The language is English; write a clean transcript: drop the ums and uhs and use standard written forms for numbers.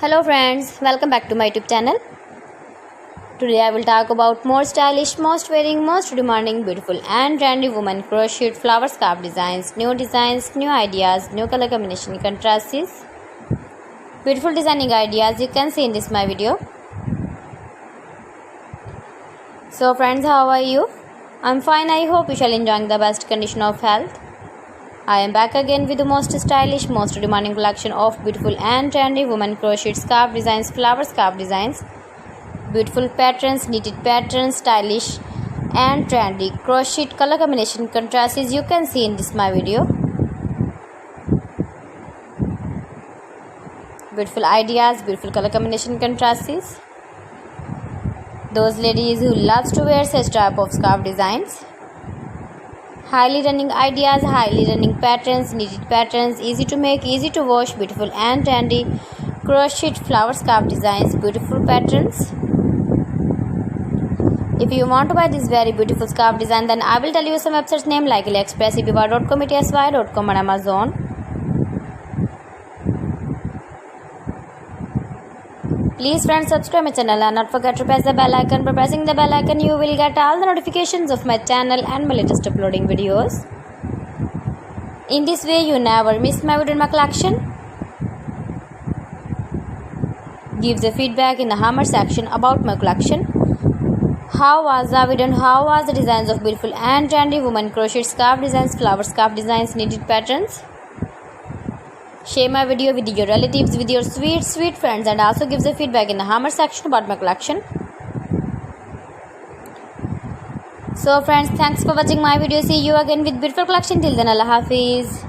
Hello friends, welcome back to my YouTube channel. Today I will talk about more stylish, most wearing, most demanding, beautiful and trendy women crochet flower scarf designs, new ideas, new color combination contrasts, beautiful designing ideas you can see in this my video. So friends, how are you? I'm fine. I hope you shall enjoying the best condition of health. I am back again with the most stylish, most demanding collection of beautiful and trendy women crochet scarf designs, flower scarf designs, beautiful patterns, knitted patterns, stylish and trendy crochet color combination contrasts you can see in this my video. Beautiful ideas, beautiful color combination contrasts. Those ladies who loves to wear such type of scarf designs. Highly running ideas, highly running patterns, knitted patterns, easy to make, easy to wash, beautiful and trendy crochet flower scarf designs, beautiful patterns. If you want to buy this very beautiful scarf design, then I will tell you some websites name like AliExpress, eBay.com, etsy.com and Amazon. Please friends, subscribe my channel and not forget to press the bell icon. By pressing the bell icon you will get all the notifications of my channel and my latest uploading videos. In this way you never miss my video in my collection. Give the feedback in the comment section about my collection. How was the video and how was the designs of beautiful and trendy women crochet scarf designs, flower scarf designs, knitted patterns? Share my video with your relatives, with your sweet friends, and also give the feedback in the comment section about my collection. So friends, thanks for watching my video. See you again with beautiful collection. Till then, Allah Hafiz.